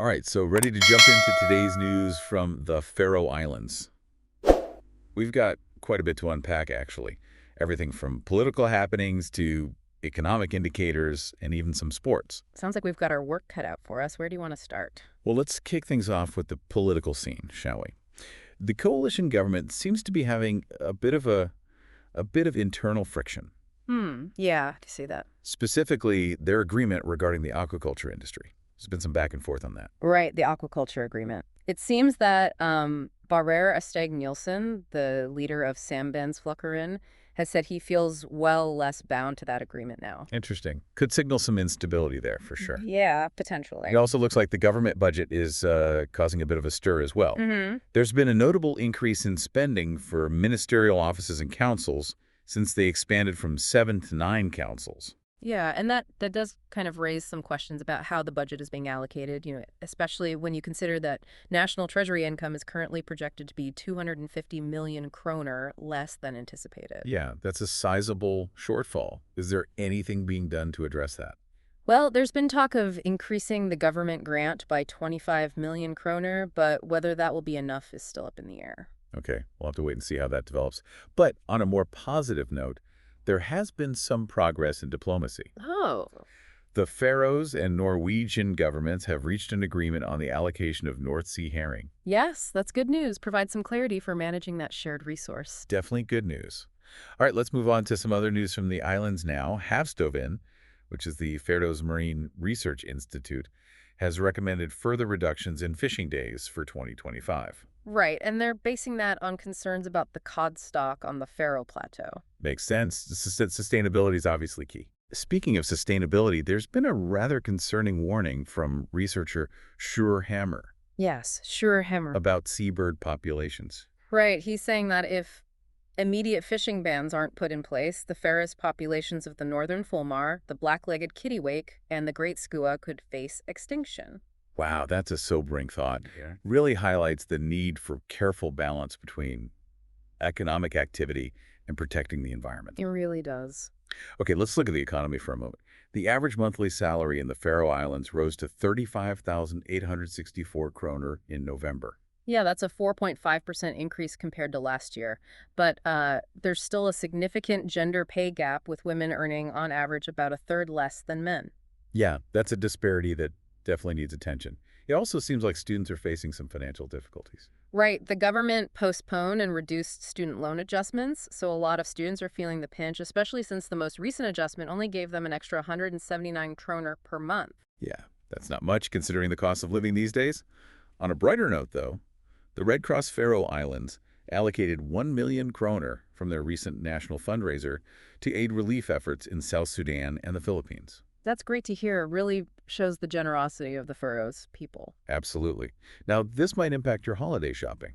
All right, so ready to jump into today's news from the Faroe Islands. We've got quite a bit to unpack, actually. Everything from political happenings to economic indicators and even some sports. Sounds like we've got our work cut out for us. Where do you want to start? Well, let's kick things off with the political scene, shall we? The coalition government seems to be having a bit of internal friction. Yeah, I see that. Specifically, their agreement regarding the aquaculture industry. There's been some back and forth on that. Right, the aquaculture agreement. It seems that Føroyar Nielsen, the leader of Sambandsflokkurin, has said he feels well less bound to that agreement now. Interesting. Could signal some instability there, for sure. Yeah, potentially. It also looks like the government budget is causing a bit of a stir as well. Mm-hmm. There's been a notable increase in spending for ministerial offices and councils since they expanded from 7 to 9 councils. Yeah, and that does kind of raise some questions about how the budget is being allocated, especially when you consider that national treasury income is currently projected to be 250 million kroner less than anticipated. Yeah, that's a sizable shortfall. Is there anything being done to address that? Well, there's been talk of increasing the government grant by 25 million kroner, but whether that will be enough is still up in the air. Okay, we'll have to wait and see how that develops. But on a more positive note, there has been some progress in diplomacy. Oh. The Faroes and Norwegian governments have reached an agreement on the allocation of North Sea herring. Yes, that's good news. Provide some clarity for managing that shared resource. Definitely good news. All right, let's move on to some other news from the islands now. Havstovin, which is the Faroes Marine Research Institute, has recommended further reductions in fishing days for 2025. Right, and they're basing that on concerns about the cod stock on the Faroe Plateau. Makes sense. Sustainability is obviously key. Speaking of sustainability, there's been a rather concerning warning from researcher Sjur Hammer. Yes, Sjur Hammer. About seabird populations. Right, he's saying that if immediate fishing bans aren't put in place, the Faroes populations of the northern fulmar, the black-legged kittiwake, and the great skua could face extinction. Wow, that's a sobering thought. Yeah. Really highlights the need for careful balance between economic activity and protecting the environment. It really does. Okay, let's look at the economy for a moment. The average monthly salary in the Faroe Islands rose to 35,864 kroner in November. Yeah, that's a 4.5% increase compared to last year. But there's still a significant gender pay gap, with women earning on average about a third less than men. Yeah, that's a disparity that definitely needs attention. It also seems like students are facing some financial difficulties. Right. The government postponed and reduced student loan adjustments, so a lot of students are feeling the pinch, especially since the most recent adjustment only gave them an extra 179 kroner per month. Yeah, that's not much considering the cost of living these days. On a brighter note, though, the Red Cross Faroe Islands allocated 1 million kroner from their recent national fundraiser to aid relief efforts in South Sudan and the Philippines. That's great to hear. It really shows the generosity of the Faroes people. Absolutely. Now, this might impact your holiday shopping.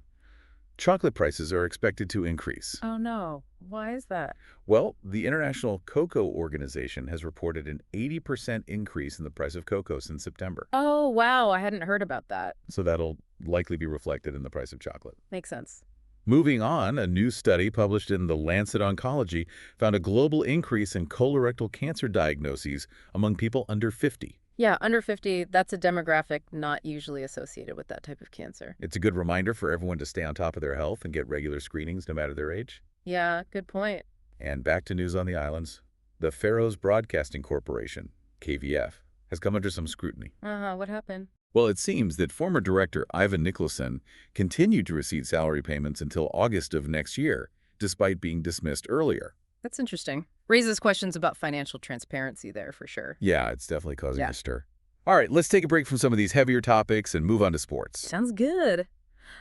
Chocolate prices are expected to increase. Oh, no. Why is that? Well, the International Cocoa Organization has reported an 80% increase in the price of cocoa since September. Oh, wow. I hadn't heard about that. So that'll likely be reflected in the price of chocolate. Makes sense. Moving on, a new study published in The Lancet Oncology found a global increase in colorectal cancer diagnoses among people under 50. Yeah, under 50, that's a demographic not usually associated with that type of cancer. It's a good reminder for everyone to stay on top of their health and get regular screenings no matter their age. Yeah, good point. And back to news on the islands. The Faroes Broadcasting Corporation, KVF, has come under some scrutiny. What happened? Well, it seems that former director Ivan Nicholson continued to receive salary payments until August of next year, despite being dismissed earlier. That's interesting. Raises questions about financial transparency there, for sure. Yeah, it's definitely causing a stir. All right, let's take a break from some of these heavier topics and move on to sports. Sounds good.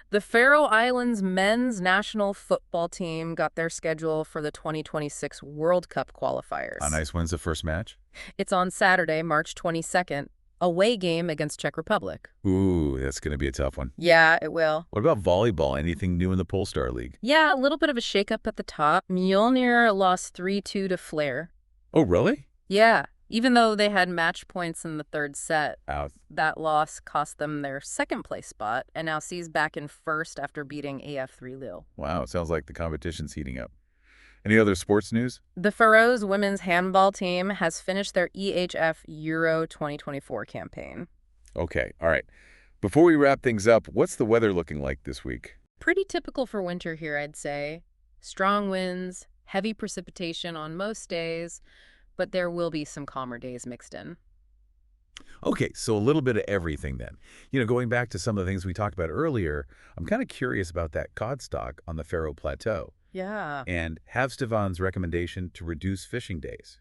The Faroe Islands men's national football team got their schedule for the 2026 World Cup qualifiers. Nice. When's the first match? It's on Saturday, March 22nd. Away game against Czech Republic. Ooh, that's going to be a tough one. Yeah, it will. What about volleyball? Anything new in the Polestar League? Yeah, a little bit of a shakeup at the top. Mjolnir lost 3-2 to Flare. Oh, really? Yeah, even though they had match points in the third set. Out. That loss cost them their second-place spot, and now sees back in first after beating AF3 Lille. Wow, it sounds like the competition's heating up. Any other sports news? The Faroes women's handball team has finished their EHF Euro 2024 campaign. Okay, all right. Before we wrap things up, what's the weather looking like this week? Pretty typical for winter here, I'd say. Strong winds, heavy precipitation on most days, but there will be some calmer days mixed in. Okay, so a little bit of everything then. Going back to some of the things we talked about earlier, I'm kind of curious about that cod stock on the Faroe Plateau Yeah. and Havstefan's recommendation to reduce fishing days.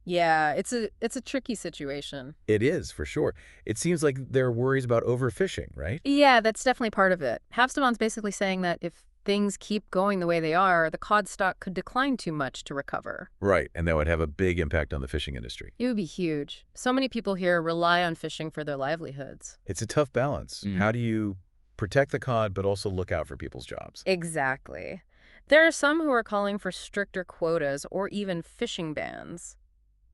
Yeah, it's a tricky situation. It is, for sure. It seems like there are worries about overfishing, right? Yeah, that's definitely part of it. Havstefan's basically saying that if things keep going the way they are, the cod stock could decline too much to recover. Right, and that would have a big impact on the fishing industry. It would be huge. So many people here rely on fishing for their livelihoods. It's a tough balance. How do you protect the cod but also look out for people's jobs? Exactly. There are some who are calling for stricter quotas or even fishing bans.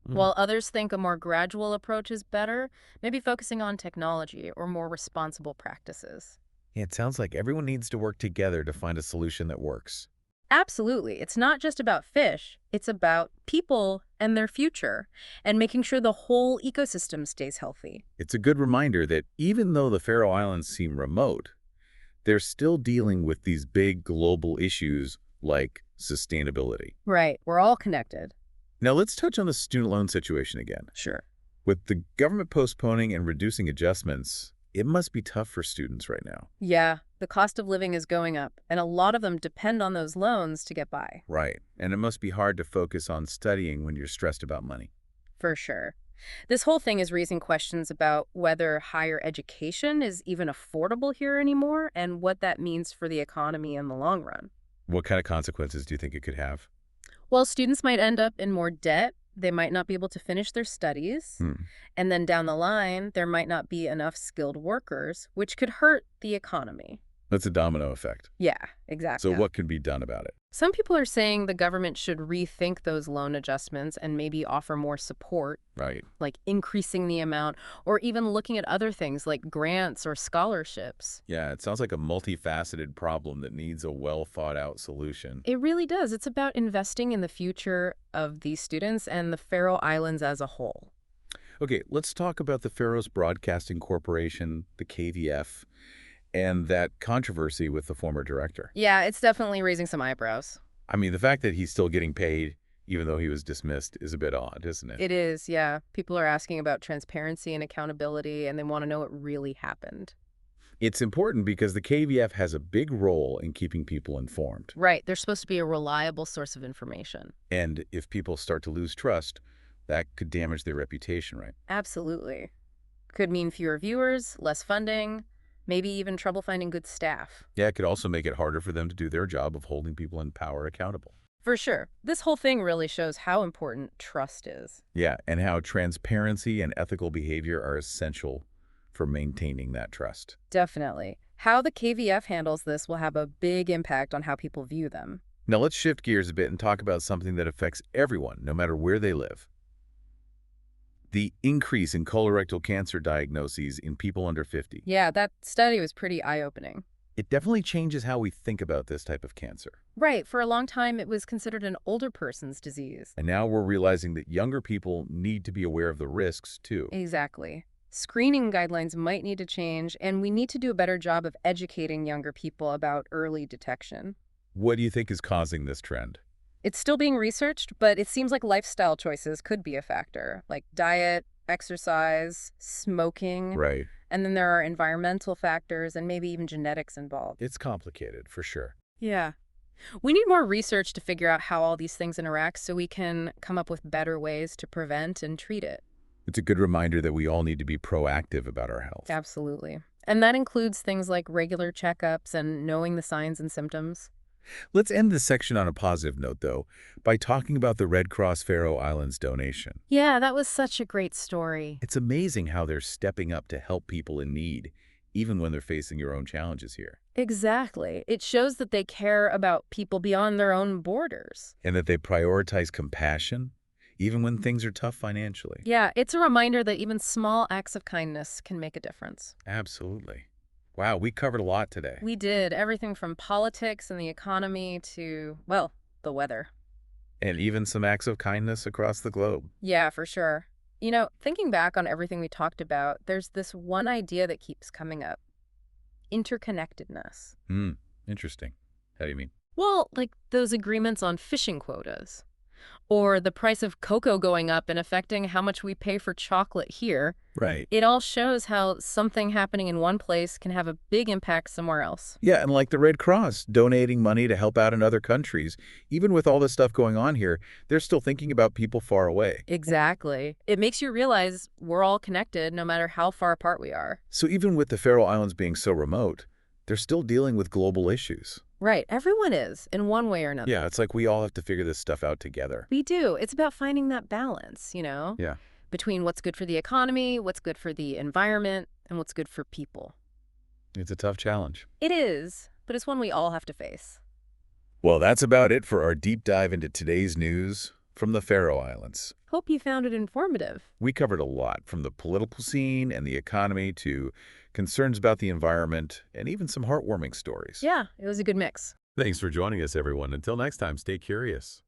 Hmm. While others think a more gradual approach is better, maybe focusing on technology or more responsible practices. Yeah, it sounds like everyone needs to work together to find a solution that works. Absolutely. It's not just about fish, it's about people and their future, and making sure the whole ecosystem stays healthy. It's a good reminder that even though the Faroe Islands seem remote, they're still dealing with these big global issues like sustainability. Right. We're all connected. Now let's touch on the student loan situation again. Sure. With the government postponing and reducing adjustments, it must be tough for students right now. Yeah, the cost of living is going up, and a lot of them depend on those loans to get by. Right. And it must be hard to focus on studying when you're stressed about money. For sure. This whole thing is raising questions about whether higher education is even affordable here anymore and what that means for the economy in the long run. What kind of consequences do you think it could have? Well, students might end up in more debt. They might not be able to finish their studies. Hmm. And then down the line, there might not be enough skilled workers, which could hurt the economy. That's a domino effect. Yeah, So exactly. what can be done about it? Some people are saying the government should rethink those loan adjustments and maybe offer more support, Right. like increasing the amount, or even looking at other things like grants or scholarships. Yeah, it sounds like a multifaceted problem that needs a well-thought-out solution. It really does. It's about investing in the future of these students and the Faroe Islands as a whole. Okay, let's talk about the Faroes Broadcasting Corporation, the KVF, and that controversy with the former director. Yeah, it's definitely raising some eyebrows. I mean, the fact that he's still getting paid, even though he was dismissed, is a bit odd, isn't it? It is, yeah. People are asking about transparency and accountability, and they want to know what really happened. It's important because the KVF has a big role in keeping people informed. Right, they're supposed to be a reliable source of information. And if people start to lose trust, that could damage their reputation, right? Absolutely. Could mean fewer viewers, less funding, maybe even trouble finding good staff. Yeah, it could also make it harder for them to do their job of holding people in power accountable. For sure. This whole thing really shows how important trust is. Yeah, and how transparency and ethical behavior are essential for maintaining that trust. Definitely. How the KVF handles this will have a big impact on how people view them. Now let's shift gears a bit and talk about something that affects everyone, no matter where they live. The increase in colorectal cancer diagnoses in people under 50. Yeah, that study was pretty eye-opening. It definitely changes how we think about this type of cancer. Right, for a long time it was considered an older person's disease. And now we're realizing that younger people need to be aware of the risks, too. Exactly. Screening guidelines might need to change, and we need to do a better job of educating younger people about early detection. What do you think is causing this trend? It's still being researched, but it seems like lifestyle choices could be a factor, like diet, exercise, smoking, Right. and then there are environmental factors and maybe even genetics involved. It's complicated, for sure. Yeah. We need more research to figure out how all these things interact so we can come up with better ways to prevent and treat it. It's a good reminder that we all need to be proactive about our health. Absolutely. And that includes things like regular checkups and knowing the signs and symptoms. Let's end this section on a positive note, though, by talking about the Red Cross Faroe Islands donation. Yeah, that was such a great story. It's amazing how they're stepping up to help people in need, even when they're facing your own challenges here. Exactly. It shows that they care about people beyond their own borders. And that they prioritize compassion, even when things are tough financially. Yeah, it's a reminder that even small acts of kindness can make a difference. Absolutely. Wow, we covered a lot today. We did everything from politics and the economy to, well, the weather. And even some acts of kindness across the globe. Yeah, for sure. You know, thinking back on everything we talked about, there's this one idea that keeps coming up. interconnectedness. Interesting. How do you mean? Well, like those agreements on fishing quotas, or the price of cocoa going up and affecting how much we pay for chocolate here. Right. It all shows how something happening in one place can have a big impact somewhere else. Yeah, and like the Red Cross donating money to help out in other countries, even with all this stuff going on here, they're still thinking about people far away. Exactly. It makes you realize we're all connected no matter how far apart we are. So even with the Faroe Islands being so remote, they're still dealing with global issues. Right. Everyone is, in one way or another. Yeah, it's like we all have to figure this stuff out together. We do. It's about finding that balance, Yeah. between what's good for the economy, what's good for the environment, and what's good for people. It's a tough challenge. It is, but it's one we all have to face. Well, that's about it for our deep dive into today's news from the Faroe Islands. Hope you found it informative. We covered a lot, from the political scene and the economy to concerns about the environment and even some heartwarming stories. Yeah, it was a good mix. Thanks for joining us, everyone. Until next time, stay curious.